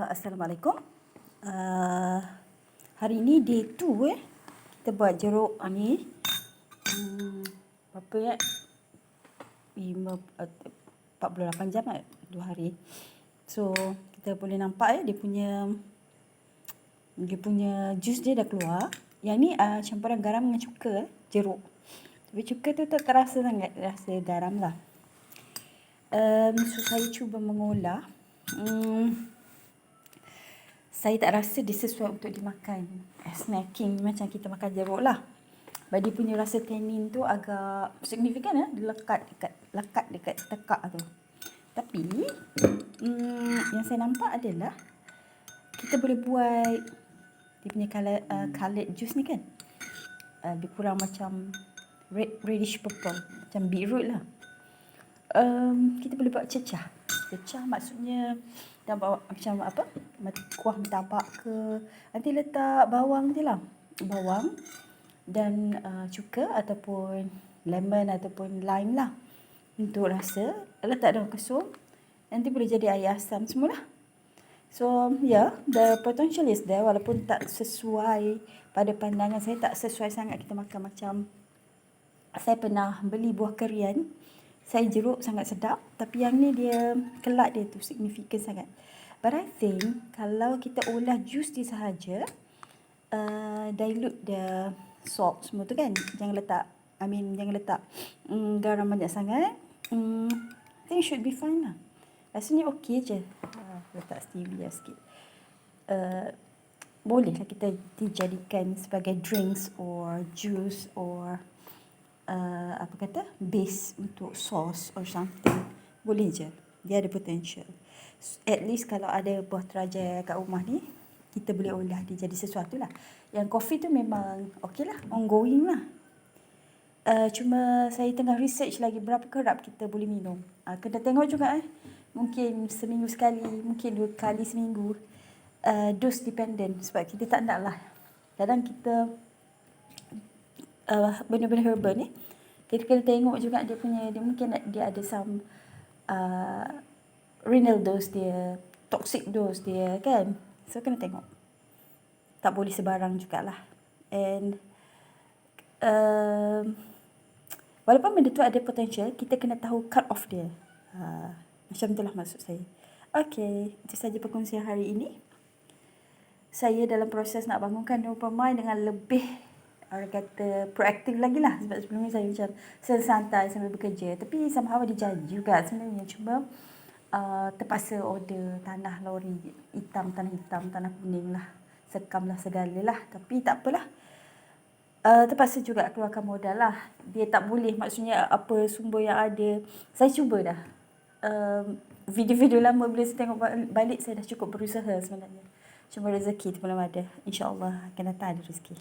Assalamualaikum. Hari ni day 2 kita buat jeruk ni. Berapa ya? 48 jam 2 hari. So kita boleh nampak dia punya jus dia dah keluar. Yang ni campuran garam dengan cuka jeruk. Tapi cuka tu tak terasa sangat, rasa garam lah. So saya cuba mengolah. Saya tak rasa dia sesuai untuk dimakan snacking macam kita makan jeruk lah. Sebab dia punya rasa tannin tu agak signifikan dia lekat dekat tekak tu. Tapi yang saya nampak adalah kita boleh buat dia punya colored juice ni kan. Lebih kurang macam reddish purple, macam beetroot lah. Kita boleh buat cecah. Cecah maksudnya dah bawa macam apa? Kuah martabak ke. Nanti letak bawang je lah. Bawang dan cuka ataupun lemon ataupun lime lah. Untuk rasa. Letak daun kesum. Nanti boleh jadi air asam semualah. So the potential is there. Walaupun tak sesuai pada pandangan saya, tak sesuai sangat kita makan macam saya pernah beli buah kerian. Saya jeruk sangat sedap. Tapi yang ni dia kelak dia tu signifikan sangat. But I think kalau kita olah jus dia sahaja, dilute the salt semua tu kan. Jangan letak garam banyak sangat. I think should be fine lah. Rasanya okey je. Letak stevia sikit. Bolehlah kita dijadikan sebagai drinks or juice or base untuk sauce or something. Boleh je. Dia ada potential. At least kalau ada buah terajai kat rumah ni, kita boleh olah dia jadi sesuatu lah. Yang coffee tu memang okey lah, ongoing lah. Cuma saya tengah research lagi berapa kerap kita boleh minum. Kena tengok juga mungkin seminggu sekali, mungkin 2 kali seminggu. Dose dependent. Sebab kita tak nak lah. Kadang kita benda-benda herbal ni, kita kena tengok juga dia mungkin dia ada some renal dose dia, toxic dose dia kan. So kena tengok. Tak boleh sebarang jugalah. And walaupun benda tu ada potential, kita kena tahu cut off dia. Macam itulah maksud saya. Okay, itu saja perkongsian hari ini. Saya dalam proses nak bangunkan Nopamai dengan lebih orang kata proaktif lagi lah. Sebab sebelum ni saya macam santai sambil bekerja. Tapi somehow ada janji juga sebenarnya. Cuma terpaksa order tanah lori hitam, tanah kuning lah. Sekam lah segala lah. Tapi tak apalah. Terpaksa juga keluarkan modal lah. Dia tak boleh, maksudnya apa sumber yang ada. Saya cuba dah. Video-video lama bila saya tengok balik, saya dah cukup berusaha sebenarnya. Cuma rezeki tu belum ada. InsyaAllah akan datang ada rezeki.